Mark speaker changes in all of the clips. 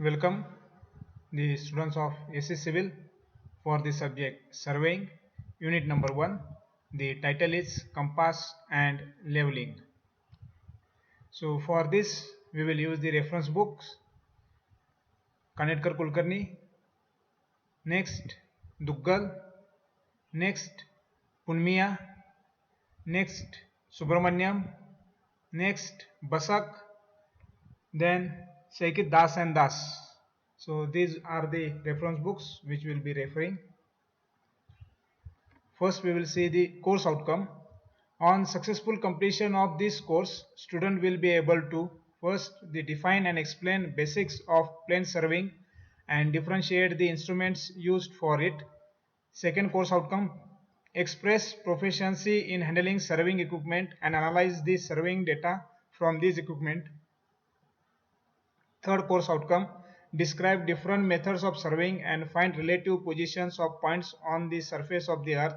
Speaker 1: Welcome the students of AC Civil for the subject Surveying, Unit number 1. The title is Compass and Leveling. So for this we will use the reference books Kanetkar Kulkarni, next Duggal, next Punmiya, next Subramanyam, next Basak, then Shaikit Das and Das. So these are the reference books which we will be referring. First we will see the course outcome. On successful completion of this course, student will be able to first define and explain basics of plane surveying and differentiate the instruments used for it. Second course outcome, express proficiency in handling surveying equipment and analyze the surveying data from this equipment. Third course outcome, describe different methods of surveying and find relative positions of points on the surface of the earth.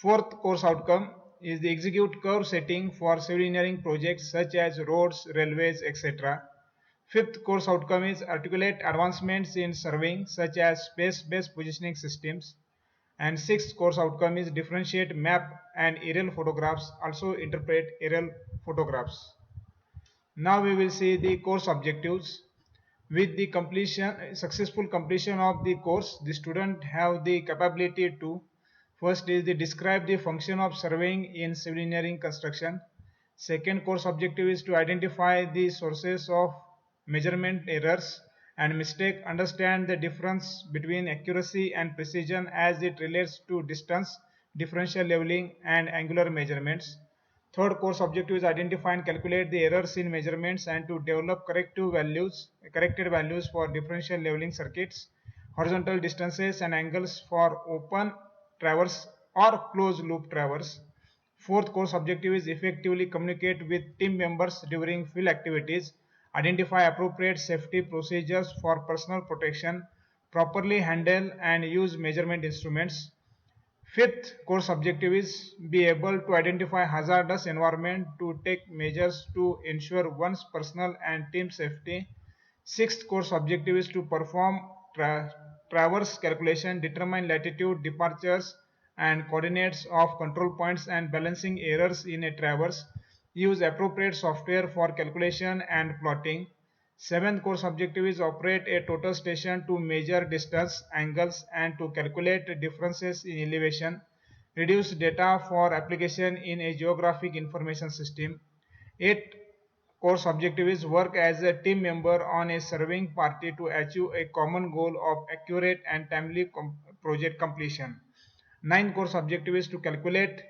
Speaker 1: Fourth course outcome is the execute curve setting for civil engineering projects such as roads, railways, etc. Fifth course outcome is articulate advancements in surveying such as space-based positioning systems. And sixth course outcome is differentiate map and aerial photographs, also interpret aerial photographs. Now we will see the course objectives. With the successful completion of the course, the student have the capability to first is the describe the function of surveying in civil engineering construction. Second course objective is to identify the sources of measurement errors and mistake, understand the difference between accuracy and precision as it relates to distance, differential leveling and angular measurements. Third course objective is identify and calculate the errors in measurements and to develop corrected values for differential leveling circuits, horizontal distances and angles for open traverse or closed loop traverse. Fourth course objective is effectively communicate with team members during field activities, identify appropriate safety procedures for personal protection, properly handle and use measurement instruments. Fifth course objective is be able to identify hazardous environment to take measures to ensure one's personal and team safety. Sixth course objective is to perform traverse calculation, determine latitude, departures and coordinates of control points and balancing errors in a traverse. Use appropriate software for calculation and plotting. Seventh course objective is operate a total station to measure distance, angles and to calculate differences in elevation. Reduce data for application in a geographic information system. Eighth course objective is work as a team member on a surveying party to achieve a common goal of accurate and timely project completion. Ninth course objective is to calculate,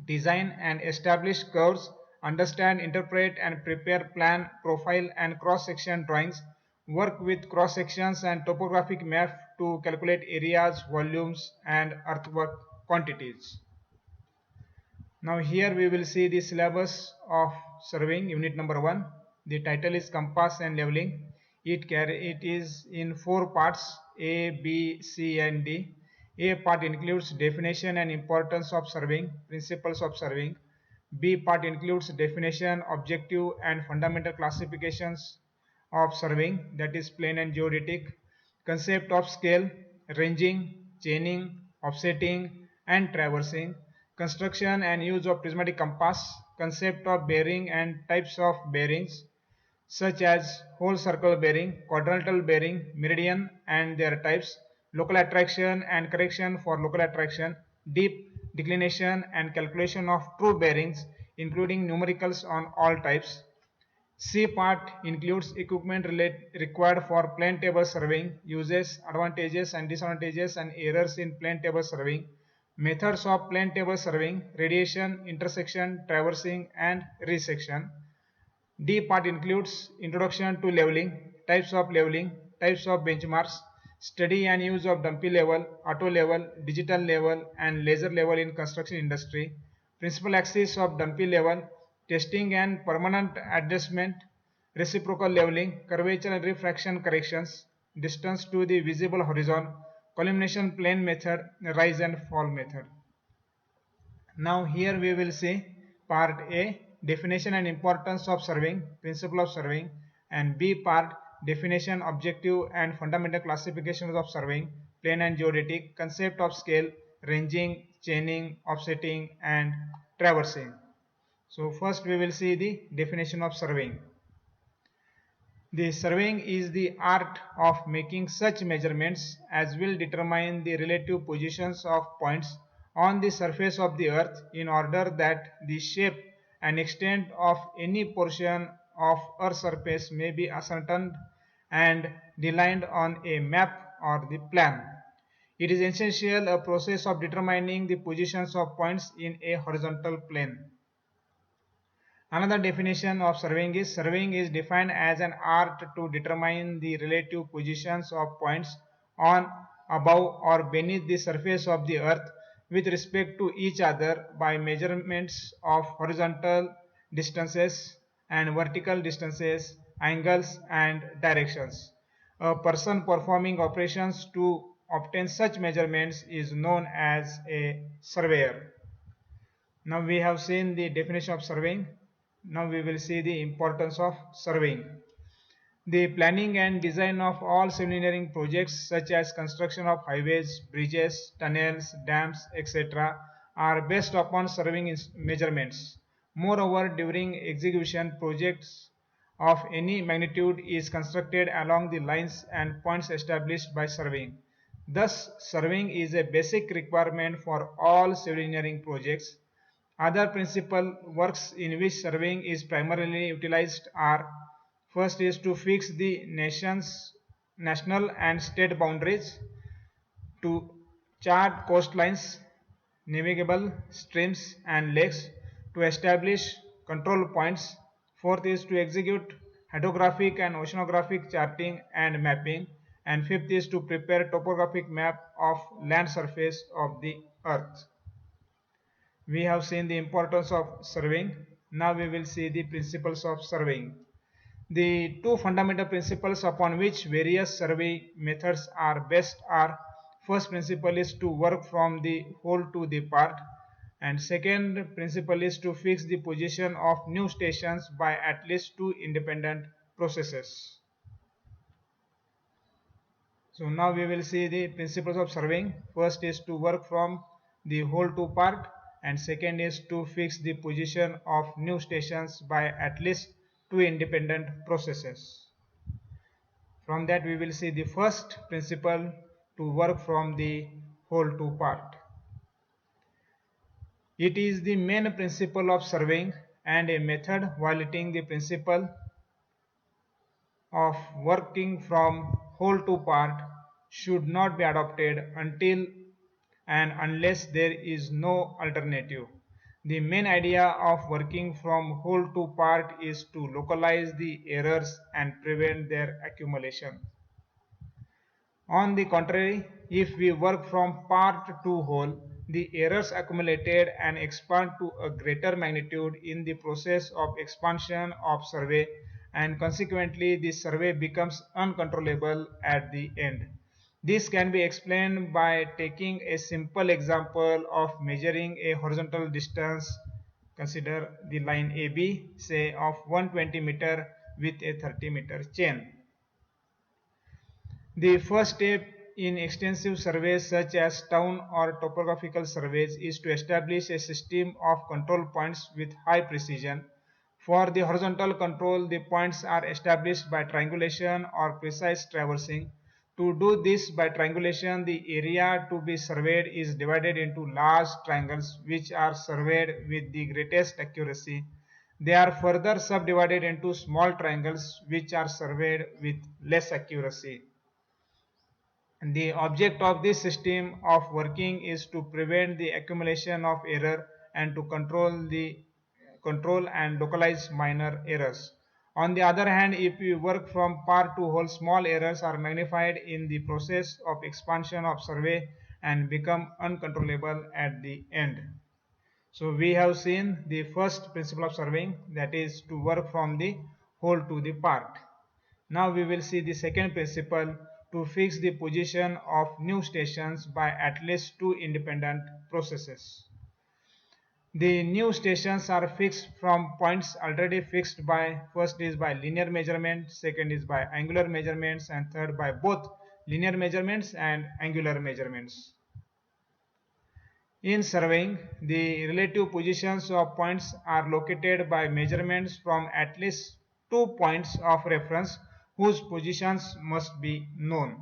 Speaker 1: design and establish curves, understand, interpret and prepare plan, profile and cross-section drawings, work with cross-sections and topographic map to calculate areas, volumes and earthwork quantities. Now here we will see the syllabus of surveying unit number 1. The title is Compass and Leveling. It is in 4 parts A, B, C and D. A part includes definition and importance of surveying, principles of surveying. B part includes definition, objective and fundamental classifications of surveying, that is plane and geodetic, concept of scale, ranging, chaining, offsetting and traversing, construction and use of prismatic compass, concept of bearing and types of bearings such as whole circle bearing, quadrantal bearing, meridian and their types, local attraction and correction for local attraction, deep declination and calculation of true bearings including numericals on all types. C part includes equipment required for plane table surveying, uses, advantages and disadvantages and errors in plane table surveying, methods of plane table surveying, radiation, intersection, traversing and resection. D part includes introduction to leveling, types of benchmarks, study and use of dumpy level, auto level, digital level and laser level in construction industry, principal axis of dumpy level, testing and permanent adjustment, reciprocal leveling, curvature and refraction corrections, distance to the visible horizon, collimation plane method, rise and fall method. Now here we will see part A, definition and importance of surveying, principle of surveying, and B part, definition, objective and fundamental classifications of surveying, plane and geodetic, concept of scale, ranging, chaining, offsetting and traversing. So first we will see the definition of surveying. The surveying is the art of making such measurements as will determine the relative positions of points on the surface of the earth in order that the shape and extent of any portion of earth's surface may be ascertained and delineated on a map or the plan. It is essentially a process of determining the positions of points in a horizontal plane. Another definition of surveying is defined as an art to determine the relative positions of points on, above or beneath the surface of the earth with respect to each other by measurements of horizontal distances and vertical distances, angles and directions. A person performing operations to obtain such measurements is known as a surveyor. Now we have seen the definition of surveying. Now we will see the importance of surveying. The planning and design of all civil engineering projects such as construction of highways, bridges, tunnels, dams, etc. are based upon surveying measurements. Moreover, during execution, projects of any magnitude is constructed along the lines and points established by surveying. Thus, surveying is a basic requirement for all civil engineering projects. Other principal works in which surveying is primarily utilized are: first is to fix the national and state boundaries, to chart coastlines, navigable streams and lakes, to establish control points. Fourth is to execute hydrographic and oceanographic charting and mapping. And fifth is to prepare topographic map of land surface of the earth. We have seen the importance of surveying. Now we will see the principles of surveying. The two fundamental principles upon which various survey methods are based are: first principle is to work from the whole to the part, and second principle is to fix the position of new stations by at least two independent processes. So now we will see the principles of surveying. First is to work from the whole to part, and second is to fix the position of new stations by at least two independent processes. From that we will see the first principle, to work from the whole to part. It is the main principle of surveying, and a method violating the principle of working from whole to part should not be adopted until and unless there is no alternative. The main idea of working from whole to part is to localize the errors and prevent their accumulation. On the contrary, if we work from part to whole, the errors accumulated and expand to a greater magnitude in the process of expansion of survey, and consequently the survey becomes uncontrollable at the end. This can be explained by taking a simple example of measuring a horizontal distance. Consider the line AB, say of 120 meter with a 30-meter chain. The first step in extensive surveys such as town or topographical surveys is to establish a system of control points with high precision. For the horizontal control, the points are established by triangulation or precise traversing. To do this by triangulation, the area to be surveyed is divided into large triangles which are surveyed with the greatest accuracy. They are further subdivided into small triangles which are surveyed with less accuracy. The object of this system of working is to prevent the accumulation of error and to control and localize minor errors. On the other hand, if we work from part to whole, small errors are magnified in the process of expansion of survey and become uncontrollable at the end. So we have seen the first principle of surveying, that is to work from the whole to the part. Now we will see the second principle, to fix the position of new stations by at least two independent processes. The new stations are fixed from points already fixed by, first is by linear measurement, second is by angular measurements, and third by both linear measurements and angular measurements. In surveying, the relative positions of points are located by measurements from at least 2 points of reference whose positions must be known.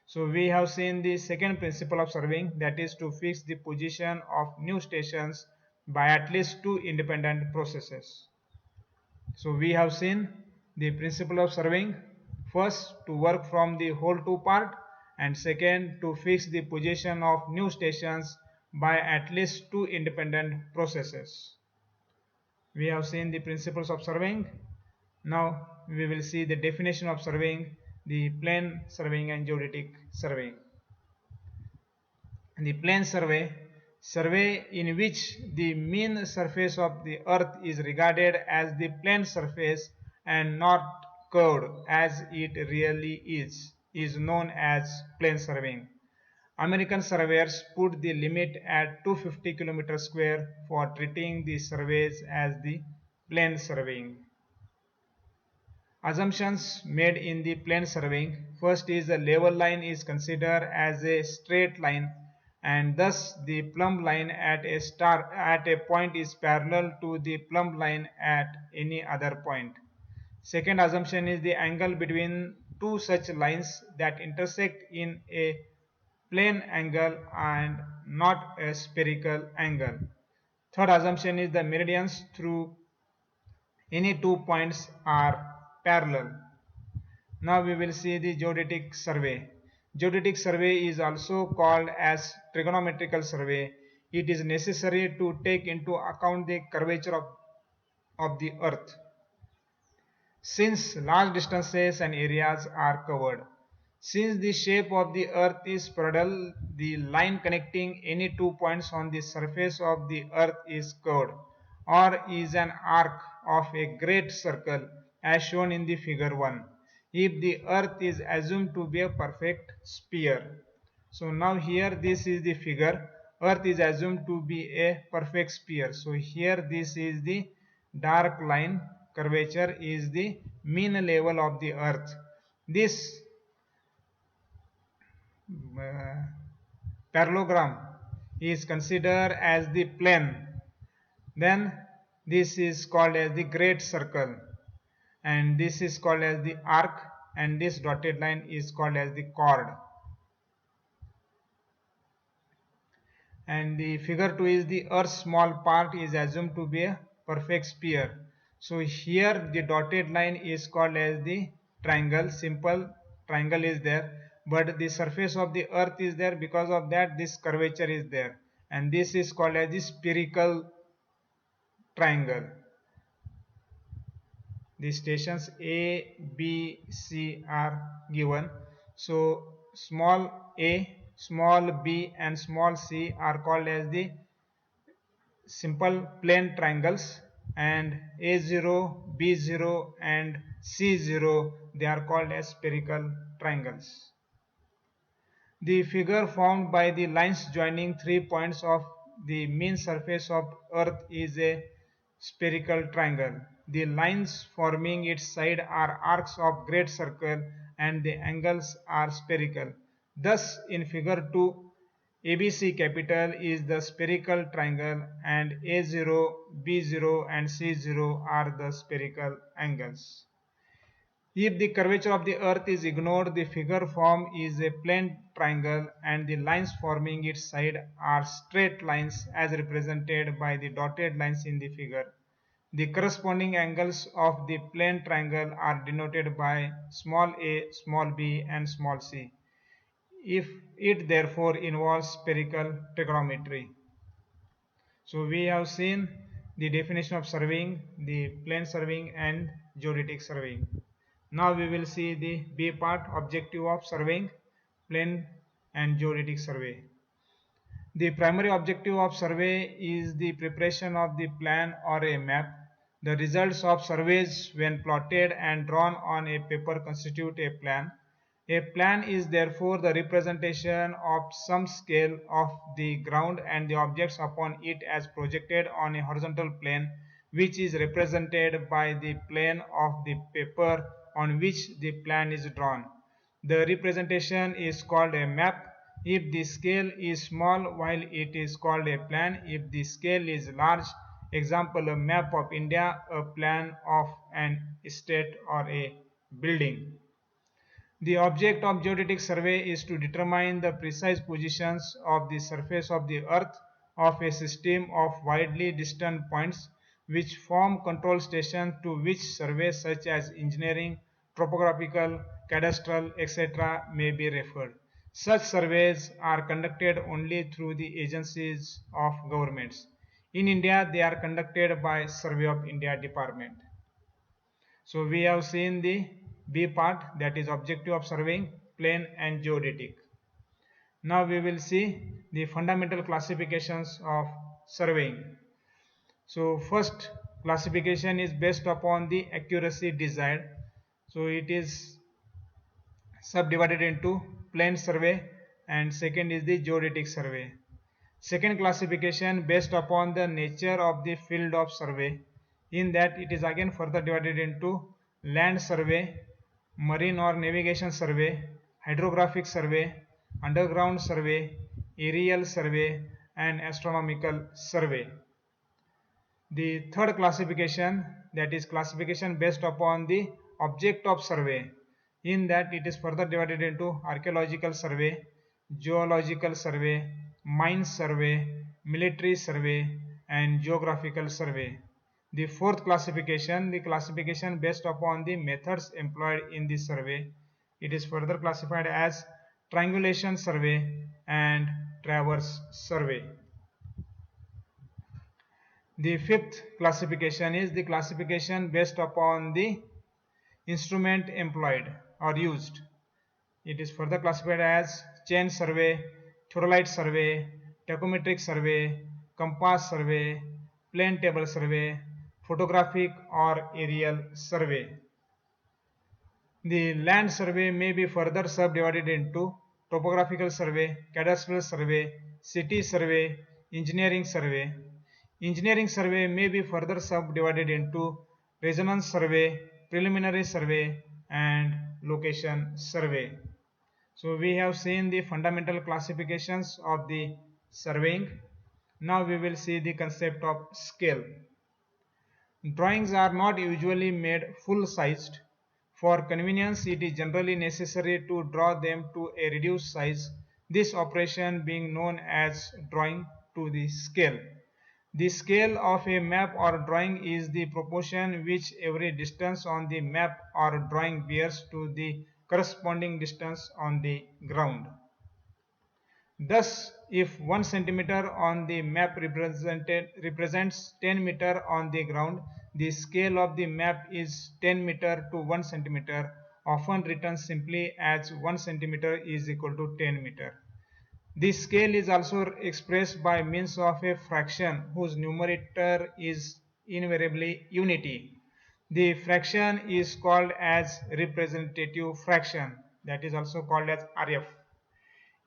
Speaker 1: So we have seen the second principle of surveying, that is to fix the position of new stations by at least two independent processes. So we have seen the principle of surveying, first to work from the whole two part, and second to fix the position of new stations by at least two independent processes. We have seen the principles of surveying. Now we will see the definition of surveying, the plane surveying and geodetic surveying. The plane survey in which the mean surface of the earth is regarded as the plane surface and not curved as it really is known as plane surveying. American surveyors put the limit at 250 km square for treating the surveys as the plane surveying. Assumptions made in the plane surveying. First is the level line is considered as a straight line, and thus the plumb line at a point is parallel to the plumb line at any other point. Second assumption is the angle between two such lines that intersect in a plane angle and not a spherical angle. Third assumption is the meridians through any 2 points are parallel. Now we will see the geodetic survey. Geodetic survey is also called as trigonometrical survey. It is necessary to take into account the curvature of the earth, since large distances and areas are covered. Since the shape of the earth is spiral, the line connecting any 2 points on the surface of the earth is curved, or is an arc of a great circle as shown in the figure 1, if the earth is assumed to be a perfect sphere. So now here this is the figure, earth is assumed to be a perfect sphere. So here this is the dark line, curvature is the mean level of the earth. This parallelogram is considered as the plane. Then this is called as the great circle, and this is called as the arc, and this dotted line is called as the chord. And the figure 2 is the earth's small part is assumed to be a perfect sphere. So here the dotted line is called as the triangle, simple triangle is there, but the surface of the earth is there, because of that this curvature is there, and this is called as the spherical triangle. The stations A, B, C are given. So small a, small b and small c are called as the simple plane triangles, and A0, B0 and C0 they are called as spherical triangles. The figure formed by the lines joining 3 points of the mean surface of earth is a spherical triangle. The lines forming its side are arcs of great circle and the angles are spherical. Thus in figure 2, ABC capital is the spherical triangle and A0, B0 and C0 are the spherical angles. If the curvature of the earth is ignored, the figure form is a plane triangle and the lines forming its side are straight lines as represented by the dotted lines in the figure. The corresponding angles of the plane triangle are denoted by small a, small b and small c. If it therefore involves spherical trigonometry. So we have seen the definition of surveying, the plane surveying and geodetic surveying. Now we will see the B part, objective of surveying, plane and geodetic survey. The primary objective of survey is the preparation of the plan or a map. The results of surveys when plotted and drawn on a paper constitute a plan. A plan is therefore the representation of some scale of the ground and the objects upon it as projected on a horizontal plane, which is represented by the plane of the paper on which the plan is drawn. The representation is called a map if the scale is small, while it is called a plan if the scale is large. Example, a map of India, a plan of an estate or a building. The object of geodetic survey is to determine the precise positions of the surface of the earth of a system of widely distant points which form control stations to which surveys such as engineering, topographical, cadastral, etc. may be referred. Such surveys are conducted only through the agencies of governments. In India, they are conducted by Survey of India Department. So we have seen the B part, that is objective of surveying, plane and geodetic. Now we will see the fundamental classifications of surveying. So first classification is based upon the accuracy desired. So it is subdivided into plane survey and second is the geodetic survey. Second classification based upon the nature of the field of survey. In that it is again further divided into land survey, marine or navigation survey, hydrographic survey, underground survey, aerial survey and astronomical survey. The third classification, that is classification based upon the object of survey. In that it is further divided into archaeological survey, geological survey, mine survey, military survey and geographical survey. The fourth classification, the classification based upon the methods employed in the survey. It is further classified as triangulation survey and traverse survey. The fifth classification is the classification based upon the instrument employed or used. It is further classified as chain survey, theodolite survey, tachometric survey, compass survey, plane table survey, photographic or aerial survey. The land survey may be further subdivided into topographical survey, cadastral survey, city survey, engineering survey. Engineering survey may be further subdivided into resonance survey, preliminary survey and location survey. So we have seen the fundamental classifications of the surveying. Now we will see the concept of scale. Drawings are not usually made full-sized. For convenience, it is generally necessary to draw them to a reduced size, this operation being known as drawing to the scale. The scale of a map or drawing is the proportion which every distance on the map or drawing bears to the corresponding distance on the ground. Thus, if 1 centimeter on the map represents 10 meter on the ground, the scale of the map is 10 meter to 1 centimeter, often written simply as 1 centimeter is equal to 10 meter. This scale is also expressed by means of a fraction whose numerator is invariably unity. The fraction is called as representative fraction, that is also called as RF.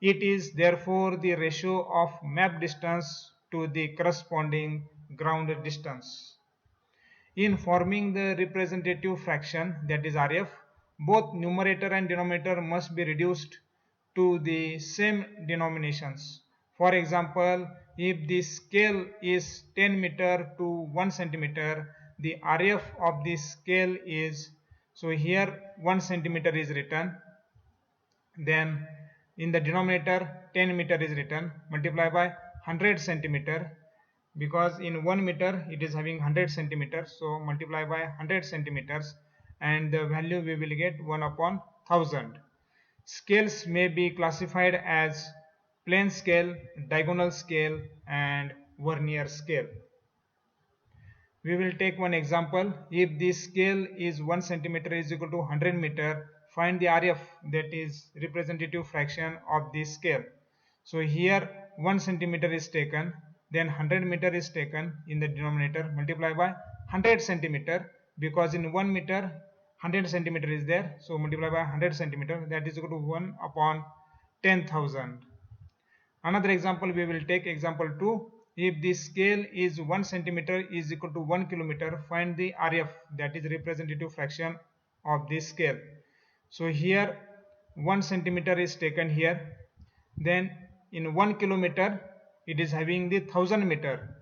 Speaker 1: It is therefore the ratio of map distance to the corresponding ground distance. In forming the representative fraction, that is RF, both numerator and denominator must be reduced to the same denominations. For example, if the scale is 10 meter to 1 centimeter, the RF of the scale is, so here 1 centimeter is written, then in the denominator 10 meter is written, multiply by 100 centimeter, because in 1 meter it is having 100 centimeters, so multiply by 100 centimeters and the value we will get 1 upon 1000. Scales may be classified as plane scale, diagonal scale and vernier scale. We will take one example. If the scale is 1 centimeter is equal to 100 meter, find the RF, that is representative fraction of this scale. So here 1 centimeter is taken, then 100 meter is taken in the denominator, multiply by 100 centimeter, because in 1 meter 100 centimeter is there, so multiply by 100 centimeter, that is equal to 1 upon 10,000. Another example, we will take example 2. If the scale is 1 centimeter is equal to 1 kilometer, find the RF, that is representative fraction of this scale. So here 1 centimeter is taken here, then in 1 kilometer it is having the 1000 meter,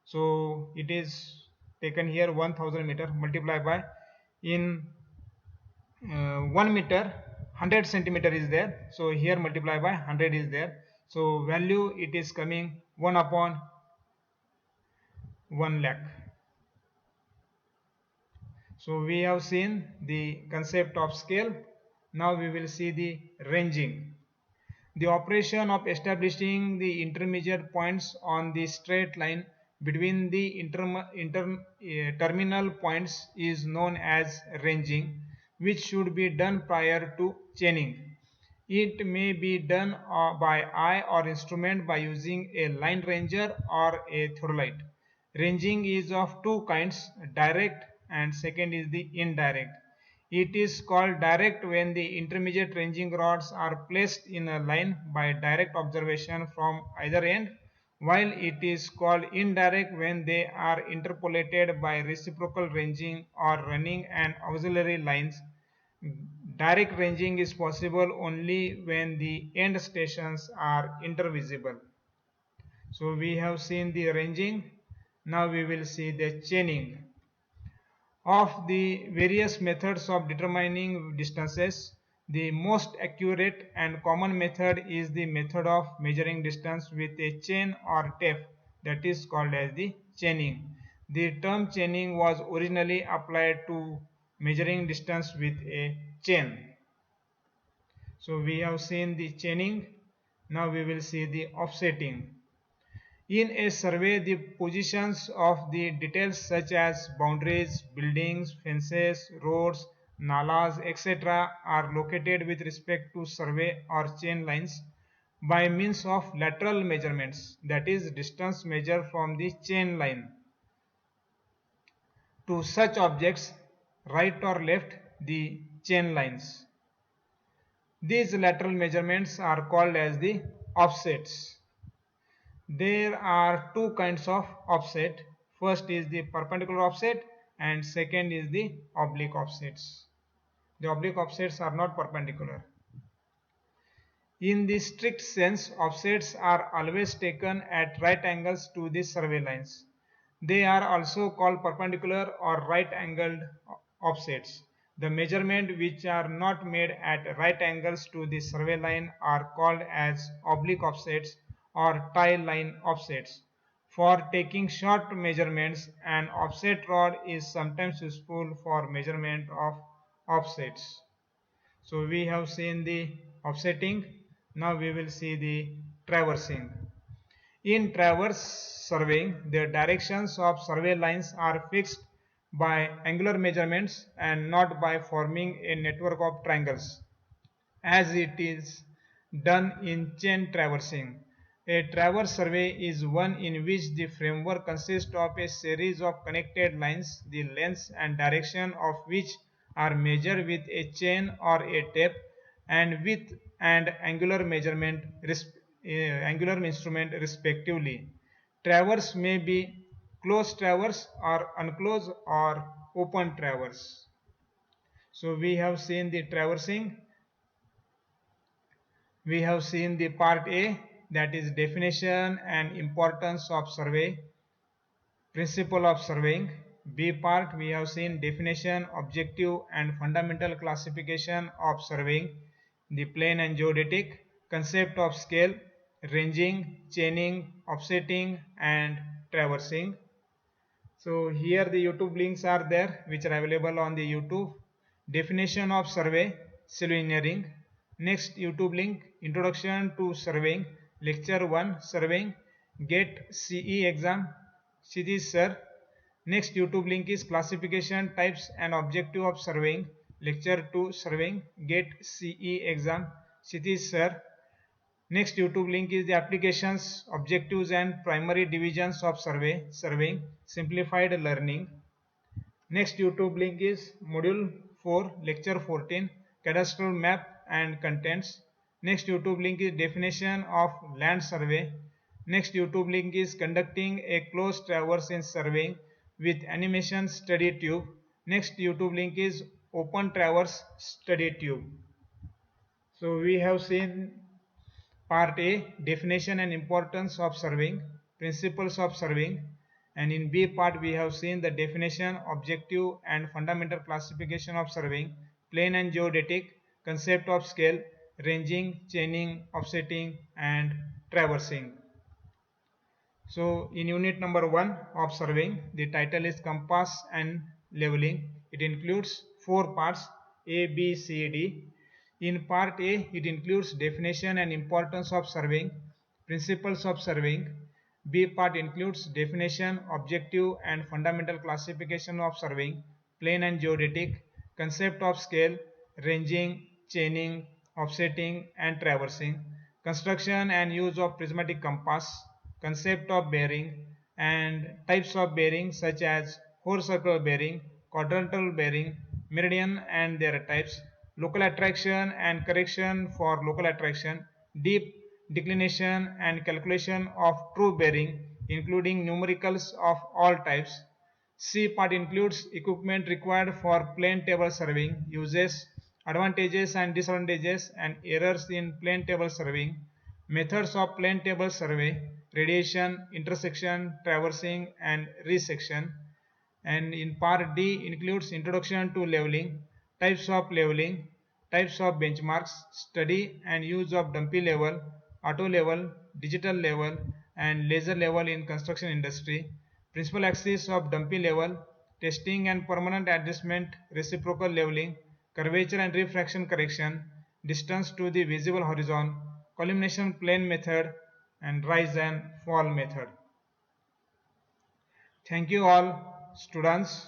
Speaker 1: so it is taken here 1000 meter, multiply by in 1 meter 100 centimeter is there, so here multiply by 100 is there, so value it is coming 1 upon 1 lakh. So we have seen the concept of scale. Now we will see the ranging. The operation of establishing the intermediate points on the straight line between the terminal points is known as ranging, which should be done prior to chaining. It may be done by eye or instrument by using a line ranger or a theodolite. Ranging is of two kinds, direct and second is the indirect. It is called direct when the intermediate ranging rods are placed in a line by direct observation from either end, while it is called indirect when they are interpolated by reciprocal ranging or running an auxiliary lines. Direct ranging is possible only when the end stations are intervisible. So we have seen the ranging. Now we will see the chaining. Of the various methods of determining distances, the most accurate and common method is the method of measuring distance with a chain or tape, that is called as the chaining. The term chaining was originally applied to measuring distance with a chain. So we have seen the chaining. Now we will see the offsetting. In a survey, the positions of the details such as boundaries, buildings, fences, roads, nalas, etc. are located with respect to survey or chain lines by means of lateral measurements, that is distance measured from the chain line to such objects, right or left the chain lines. These lateral measurements are called as the offsets. There are two kinds of offset. First is the perpendicular offset and second is the oblique offsets. The oblique offsets are not perpendicular. In the strict sense, offsets are always taken at right angles to the survey lines. They are also called perpendicular or right angled offsets. The measurements which are not made at right angles to the survey line are called as oblique offsets or tie line offsets. For taking short measurements, an offset rod is sometimes useful for measurement of offsets. So we have seen the offsetting. Now we will see the traversing. In traverse surveying, the directions of survey lines are fixed by angular measurements and not by forming a network of triangles, as it is done in chain traversing. A traverse survey is one in which the framework consists of a series of connected lines, the lengths and direction of which are measured with a chain or a tape, and width and angular instrument respectively. Traverse may be closed traverse or unclosed or open traverse. So we have seen the traversing. We have seen the part A, that is definition and importance of survey, principle of surveying. B part, we have seen definition, objective and fundamental classification of surveying, the plane and geodetic, concept of scale, ranging, chaining, offsetting and traversing. So here the YouTube links are there which are available on the YouTube. Definition of survey, civil engineering. Next YouTube link, introduction to surveying, lecture 1, surveying, get CE exam, Kshitij sir. Next YouTube link is classification, types and objective of surveying, lecture 2, surveying, get CE exam, Kshitij sir. Next YouTube link is the applications, objectives and primary divisions of surveying, simplified learning. Next YouTube link is module 4, lecture 14, cadastral map and contents. Next YouTube link is definition of land survey. Next YouTube link is conducting a close traverse in surveying with animation study tube. Next YouTube link is open traverse study tube. So we have seen part A, definition and importance of surveying, principles of surveying, and in B part we have seen the definition, objective and fundamental classification of surveying, plane and geodetic, concept of scale, ranging, chaining, offsetting and traversing. So in unit number 1 of surveying, the title is compass and leveling. It includes 4 parts A, B, C, D. In part A, it includes definition and importance of surveying, principles of surveying. B part includes definition, objective and fundamental classification of surveying, plane and geodetic, concept of scale, ranging, chaining, offsetting and traversing, construction and use of prismatic compass, concept of bearing and types of bearing such as horse-circle bearing, quadrantal bearing, meridian and their types, local attraction and correction for local attraction, deep declination and calculation of true bearing including numericals of all types. C part includes equipment required for plane table surveying, uses, advantages and disadvantages and errors in plane table surveying, methods of plane table survey, radiation, intersection, traversing and resection. And in part D includes introduction to leveling, types of leveling, types of benchmarks, study and use of dumpy level, auto level, digital level and laser level in construction industry, principal axis of dumpy level, testing and permanent adjustment, reciprocal leveling, curvature and refraction correction, distance to the visible horizon, collimation plane method and rise and fall method. Thank you all students.